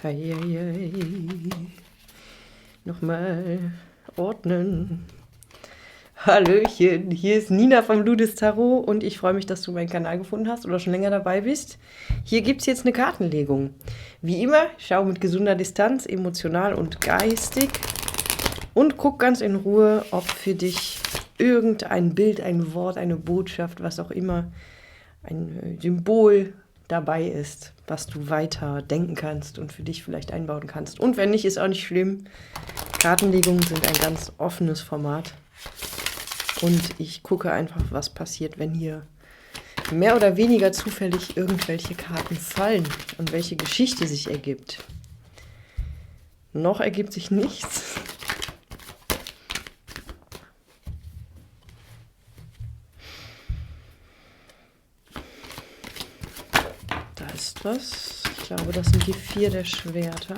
Hei, hei, hei. Nochmal ordnen. Hallöchen, hier ist Nina vom Ludus Tarot und ich freue mich, dass du meinen Kanal gefunden hast oder schon länger dabei bist. Hier gibt es jetzt eine Kartenlegung. Wie immer, schau mit gesunder Distanz, emotional und geistig und guck ganz in Ruhe, ob für dich irgendein Bild, ein Wort, eine Botschaft, was auch immer, ein Symbol dabei ist, was du weiter denken kannst und für dich vielleicht einbauen kannst. Und wenn nicht, ist auch nicht schlimm. Kartenlegungen sind ein ganz offenes Format. Und ich gucke einfach, was passiert, wenn hier mehr oder weniger zufällig irgendwelche Karten fallen und welche Geschichte sich ergibt. Noch ergibt sich nichts. Da ist was. Ich glaube, das sind die 4 der Schwerter.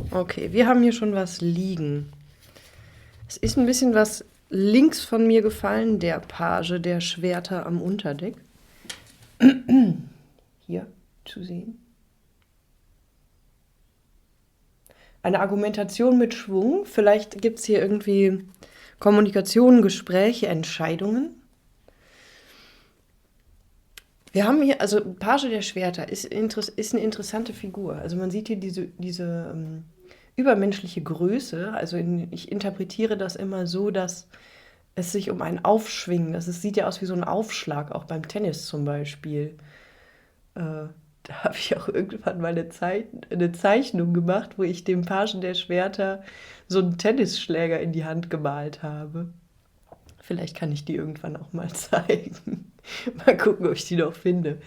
Okay, wir haben hier schon was liegen. Es ist ein bisschen was links von mir gefallen, der Page der Schwerter am Unterdeck. Hier zu sehen. Eine Argumentation mit Schwung. Vielleicht gibt es hier irgendwie Kommunikation, Gespräche, Entscheidungen. Wir haben hier, also Page der Schwerter ist eine interessante Figur. Also man sieht hier diese übermenschliche Größe. Also ich interpretiere das immer so, dass es sich um ein Aufschwingen, es sieht ja aus wie so ein Aufschlag, auch beim Tennis zum Beispiel. Da habe ich auch irgendwann mal eine Zeichnung gemacht, wo ich dem Pagen der Schwerter so einen Tennisschläger in die Hand gemalt habe. Vielleicht kann ich die irgendwann auch mal zeigen. Mal gucken, ob ich die noch finde.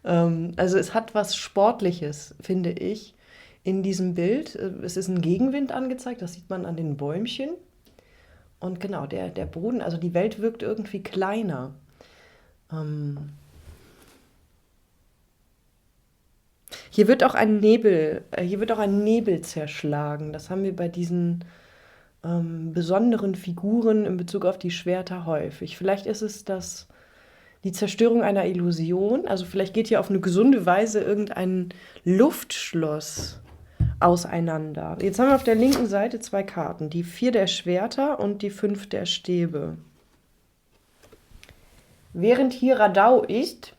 Also es hat was Sportliches, finde ich, in diesem Bild. Es ist ein Gegenwind angezeigt, das sieht man an den Bäumchen. Und genau, der Boden, also die Welt wirkt irgendwie kleiner. Hier wird auch ein Nebel zerschlagen. Das haben wir bei diesen besonderen Figuren in Bezug auf die Schwerter häufig. Vielleicht ist es die Zerstörung einer Illusion. Also vielleicht geht hier auf eine gesunde Weise irgendein Luftschloss auseinander. Jetzt haben wir auf der linken Seite 2 Karten. Die 4 der Schwerter und die 5 der Stäbe. Während hier Radau ist,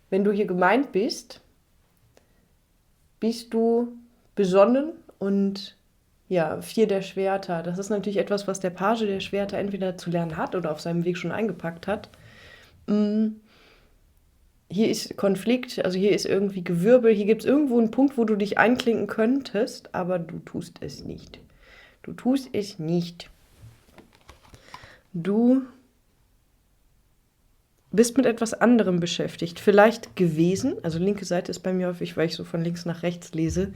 wenn du hier gemeint bist, bist du besonnen und ja, 4 der Schwerter. Das ist natürlich etwas, was der Page der Schwerter entweder zu lernen hat oder auf seinem Weg schon eingepackt hat. Hier ist Konflikt, also hier ist irgendwie Gewirbel, hier gibt es irgendwo einen Punkt, wo du dich einklinken könntest, aber du tust es nicht. Du tust es nicht. Du bist mit etwas anderem beschäftigt. Vielleicht gewesen, also linke Seite ist bei mir häufig, weil ich so von links nach rechts lese,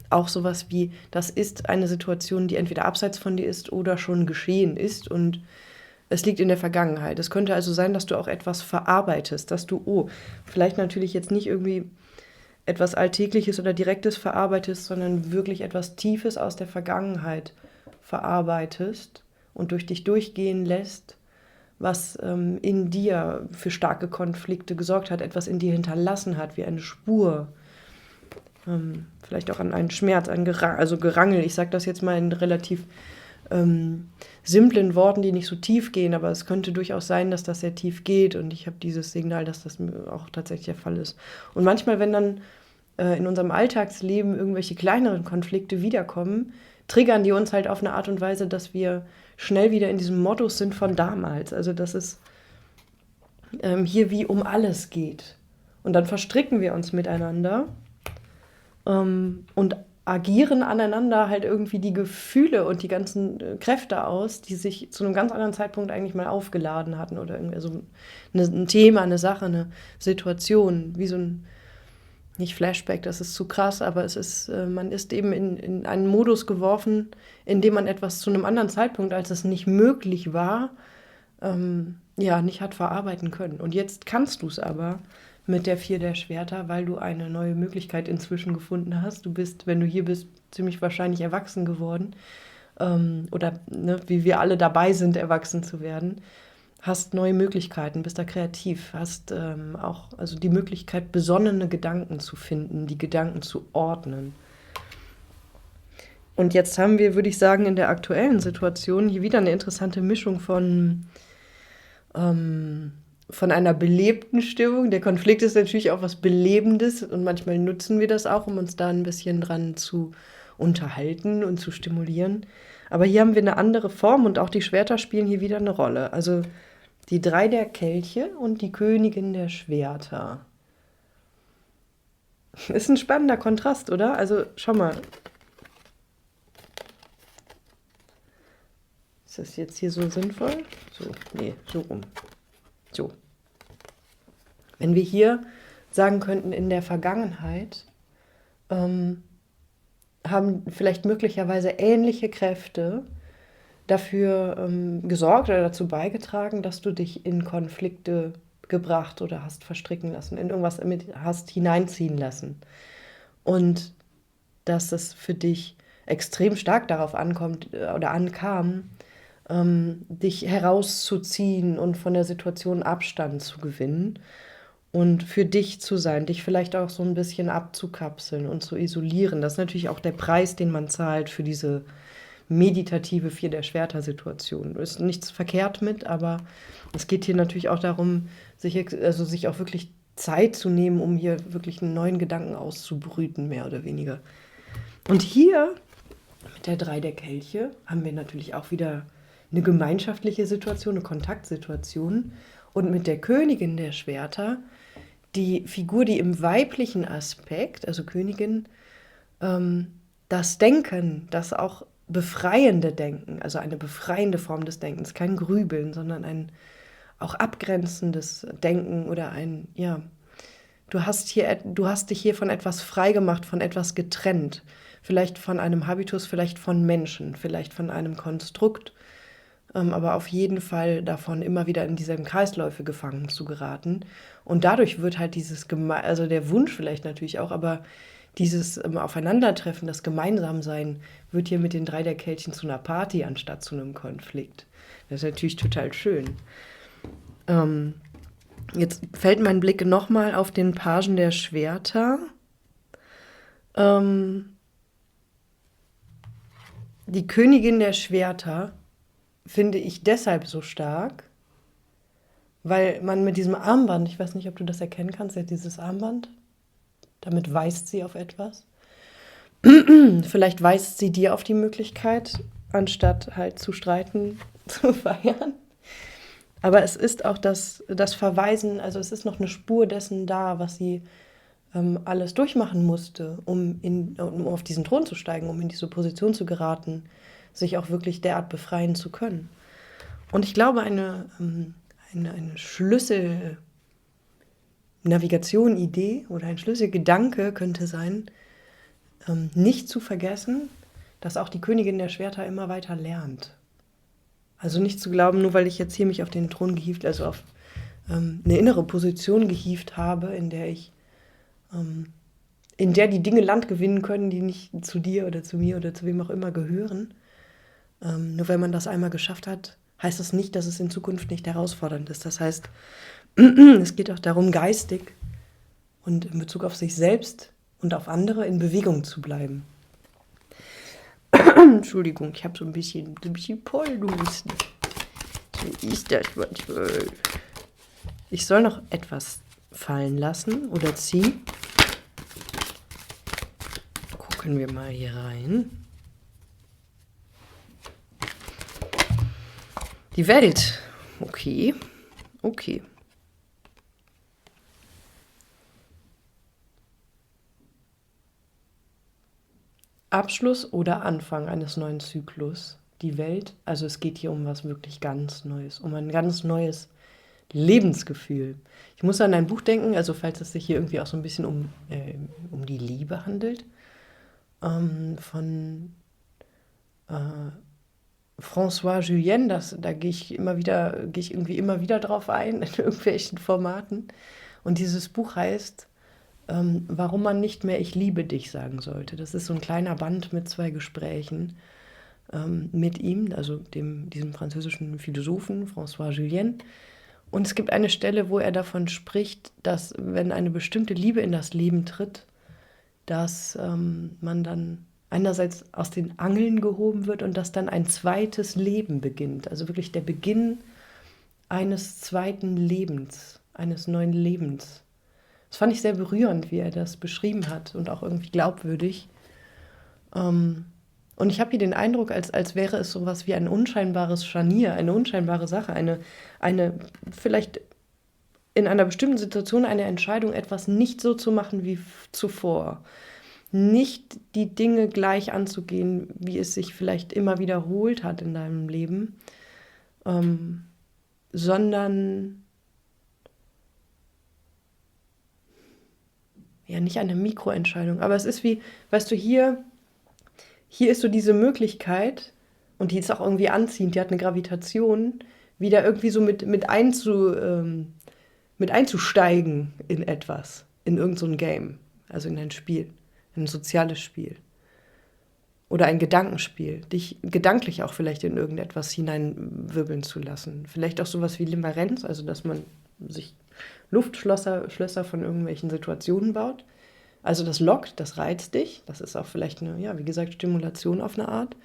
auch sowas wie, das ist eine Situation, die entweder abseits von dir ist oder schon geschehen ist und es liegt in der Vergangenheit. Es könnte also sein, dass du auch etwas verarbeitest, dass du, vielleicht natürlich jetzt nicht irgendwie etwas Alltägliches oder Direktes verarbeitest, sondern wirklich etwas Tiefes aus der Vergangenheit verarbeitest und durch dich durchgehen lässt, was in dir für starke Konflikte gesorgt hat, etwas in dir hinterlassen hat, wie eine Spur. Vielleicht auch an einen Schmerz, also Gerangel. Ich sage das jetzt mal in relativ simplen Worten, die nicht so tief gehen, aber es könnte durchaus sein, dass das sehr tief geht und ich habe dieses Signal, dass das auch tatsächlich der Fall ist. Und manchmal, wenn dann in unserem Alltagsleben irgendwelche kleineren Konflikte wiederkommen, triggern die uns halt auf eine Art und Weise, dass wir schnell wieder in diesem Modus sind von damals. Also dass es hier wie um alles geht. Und dann verstricken wir uns miteinander und agieren aneinander halt irgendwie die Gefühle und die ganzen Kräfte aus, die sich zu einem ganz anderen Zeitpunkt eigentlich mal aufgeladen hatten oder irgendwie so ein Thema, eine Sache, eine Situation, wie so ein, nicht Flashback, das ist zu krass, aber es ist, man ist eben in einen Modus geworfen, in dem man etwas zu einem anderen Zeitpunkt, als es nicht möglich war, nicht hat verarbeiten können. Und jetzt kannst du es aber mit der 4 der Schwerter, weil du eine neue Möglichkeit inzwischen gefunden hast. Du bist, wenn du hier bist, ziemlich wahrscheinlich erwachsen geworden. Oder wie wir alle dabei sind, erwachsen zu werden. hast neue Möglichkeiten, bist da kreativ, hast auch also die Möglichkeit, besonnene Gedanken zu finden, die Gedanken zu ordnen. Und jetzt haben wir, würde ich sagen, in der aktuellen Situation hier wieder eine interessante Mischung von einer belebten Stimmung. Der Konflikt ist natürlich auch was Belebendes und manchmal nutzen wir das auch, um uns da ein bisschen dran zu unterhalten und zu stimulieren. Aber hier haben wir eine andere Form und auch die Schwerter spielen hier wieder eine Rolle. Also die 3 der Kelche und die Königin der Schwerter. Ist ein spannender Kontrast, oder? Also schau mal. Ist das jetzt hier so sinnvoll? So, nee, so rum. So. Wenn wir hier sagen könnten, in der Vergangenheit haben vielleicht möglicherweise ähnliche Kräfte dafür gesorgt oder dazu beigetragen, dass du dich in Konflikte gebracht oder hast verstricken lassen, in irgendwas hast hineinziehen lassen. Und dass es für dich extrem stark darauf ankommt oder ankam, dich herauszuziehen und von der Situation Abstand zu gewinnen und für dich zu sein, dich vielleicht auch so ein bisschen abzukapseln und zu isolieren. Das ist natürlich auch der Preis, den man zahlt für diese meditative 4 der Schwerter-Situation. Ist nichts verkehrt mit, aber es geht hier natürlich auch darum, sich auch wirklich Zeit zu nehmen, um hier wirklich einen neuen Gedanken auszubrüten, mehr oder weniger. Und hier mit der 3 der Kelche haben wir natürlich auch wieder eine gemeinschaftliche Situation, eine Kontaktsituation. Und mit der Königin der Schwerter, die Figur, die im weiblichen Aspekt, also Königin, das Denken, das auch befreiende Denken, also eine befreiende Form des Denkens, kein Grübeln, sondern ein auch abgrenzendes Denken oder du hast dich hier von etwas freigemacht, von etwas getrennt, vielleicht von einem Habitus, vielleicht von Menschen, vielleicht von einem Konstrukt, aber auf jeden Fall davon, immer wieder in dieselben Kreisläufe gefangen zu geraten. Und dadurch wird halt also der Wunsch vielleicht natürlich auch, aber dieses Aufeinandertreffen, das Gemeinsamsein, wird hier mit den 3 der Kelchen zu einer Party anstatt zu einem Konflikt. Das ist natürlich total schön. Jetzt fällt mein Blick nochmal auf den Pagen der Schwerter. Die Königin der Schwerter finde ich deshalb so stark, weil man mit diesem Armband, ich weiß nicht, ob du das erkennen kannst, sie hat dieses Armband, damit weist sie auf etwas. Vielleicht weist sie dir auf die Möglichkeit, anstatt halt zu streiten, zu feiern. Aber es ist auch das Verweisen, also es ist noch eine Spur dessen da, was sie alles durchmachen musste, um auf diesen Thron zu steigen, um in diese Position zu geraten, sich auch wirklich derart befreien zu können. Und ich glaube, eine Schlüsselnavigation, Idee oder ein Schlüsselgedanke könnte sein, nicht zu vergessen, dass auch die Königin der Schwerter immer weiter lernt. Also nicht zu glauben, nur weil ich jetzt hier mich auf den Thron gehievt, also auf eine innere Position gehievt habe, in der die Dinge Land gewinnen können, die nicht zu dir oder zu mir oder zu wem auch immer gehören. Nur wenn man das einmal geschafft hat, heißt das nicht, dass es in Zukunft nicht herausfordernd ist. Das heißt, es geht auch darum, geistig und in Bezug auf sich selbst und auf andere in Bewegung zu bleiben. Entschuldigung, ich habe so ein bisschen Pollenhusten. So ist das manchmal. Ich soll noch etwas fallen lassen oder ziehen. Gucken wir mal hier rein. Die Welt. Okay. Abschluss oder Anfang eines neuen Zyklus. Die Welt, also es geht hier um was wirklich ganz Neues, um ein ganz neues Lebensgefühl. Ich muss an ein Buch denken, also falls es sich hier irgendwie auch so ein bisschen um die Liebe handelt, von François Julien, da gehe ich irgendwie immer wieder drauf ein, in irgendwelchen Formaten. Und dieses Buch heißt warum man nicht mehr Ich liebe dich sagen sollte. Das ist so ein kleiner Band mit 2 Gesprächen. mit ihm, also diesem französischen Philosophen François Julien. Und es gibt eine Stelle, wo er davon spricht, dass wenn eine bestimmte Liebe in das Leben tritt, dass man dann einerseits aus den Angeln gehoben wird und dass dann ein zweites Leben beginnt. Also wirklich der Beginn eines zweiten Lebens, eines neuen Lebens. Das fand ich sehr berührend, wie er das beschrieben hat und auch irgendwie glaubwürdig. Und ich habe hier den Eindruck, als wäre es sowas wie ein unscheinbares Scharnier, eine unscheinbare Sache, eine vielleicht in einer bestimmten Situation eine Entscheidung, etwas nicht so zu machen wie zuvor. Nicht die Dinge gleich anzugehen, wie es sich vielleicht immer wiederholt hat in deinem Leben, sondern ja, nicht eine Mikroentscheidung, aber es ist wie, weißt du, hier ist so diese Möglichkeit, und die ist auch irgendwie anziehend, die hat eine Gravitation, wieder irgendwie so mit einzusteigen in etwas, in irgend so ein Game, also in ein Spiel, ein soziales Spiel. Oder ein Gedankenspiel, dich gedanklich auch vielleicht in irgendetwas hineinwirbeln zu lassen. Vielleicht auch sowas wie Limerenz, also dass man sich Luftschlösser von irgendwelchen Situationen baut. Also das lockt, das reizt dich. Das ist auch vielleicht eine, ja, wie gesagt, Stimulation auf eine Art.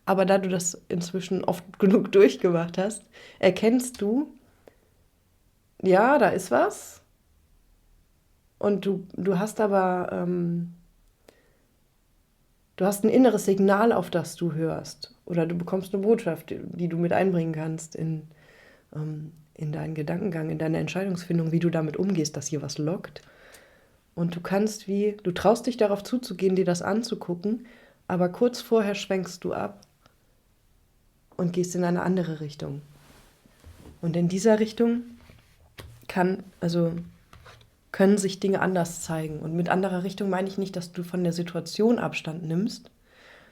Aber da du das inzwischen oft genug durchgemacht hast, erkennst du, ja, da ist was. Und du hast aber, du hast ein inneres Signal, auf das du hörst. Oder du bekommst eine Botschaft, die du mit einbringen kannst in deinen Gedankengang, in deine Entscheidungsfindung, wie du damit umgehst, dass hier was lockt. Und du traust dich darauf zuzugehen, dir das anzugucken, aber kurz vorher schwenkst du ab und gehst in eine andere Richtung. Und in dieser Richtung können sich Dinge anders zeigen. Und mit anderer Richtung meine ich nicht, dass du von der Situation Abstand nimmst,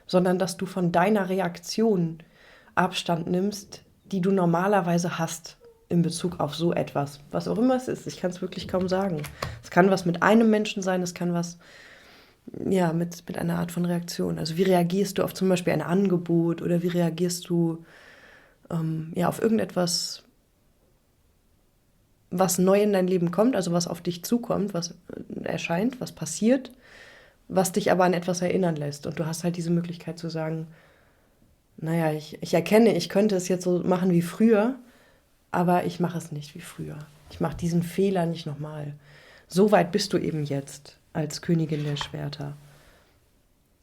sondern dass du von deiner Reaktion Abstand nimmst, die du normalerweise hast in Bezug auf so etwas. Was auch immer es ist, ich kann es wirklich kaum sagen. Es kann was mit einem Menschen sein, es kann was ja, mit einer Art von Reaktion. Also wie reagierst du auf zum Beispiel ein Angebot oder wie reagierst du ja, auf irgendetwas, was neu in dein Leben kommt, also was auf dich zukommt, was erscheint, was passiert, was dich aber an etwas erinnern lässt. Und du hast halt diese Möglichkeit zu sagen, naja, ich erkenne, ich könnte es jetzt so machen wie früher, aber ich mache es nicht wie früher. Ich mache diesen Fehler nicht nochmal. So weit bist du eben jetzt als Königin der Schwerter.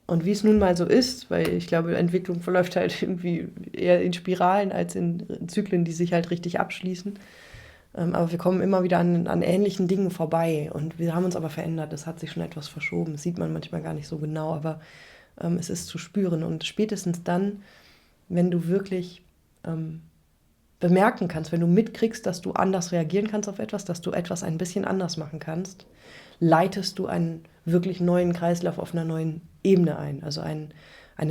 Und wie es nun mal so ist, weil ich glaube, Entwicklung verläuft halt irgendwie eher in Spiralen als in Zyklen, die sich halt richtig abschließen. Aber wir kommen immer wieder an ähnlichen Dingen vorbei und wir haben uns aber verändert. Es hat sich schon etwas verschoben. Das sieht man manchmal gar nicht so genau, aber es ist zu spüren. Und spätestens dann, wenn du wirklich bemerken kannst, wenn du mitkriegst, dass du anders reagieren kannst auf etwas, dass du etwas ein bisschen anders machen kannst, leitest du einen wirklich neuen Kreislauf auf einer neuen Ebene ein. Also eine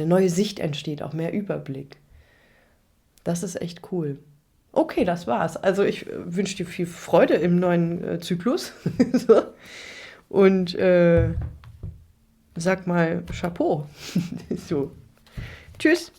neue Sicht entsteht, auch mehr Überblick. Das ist echt cool. Okay, das war's. Also ich wünsche dir viel Freude im neuen Zyklus. So. Und sag mal Chapeau. So. Tschüss.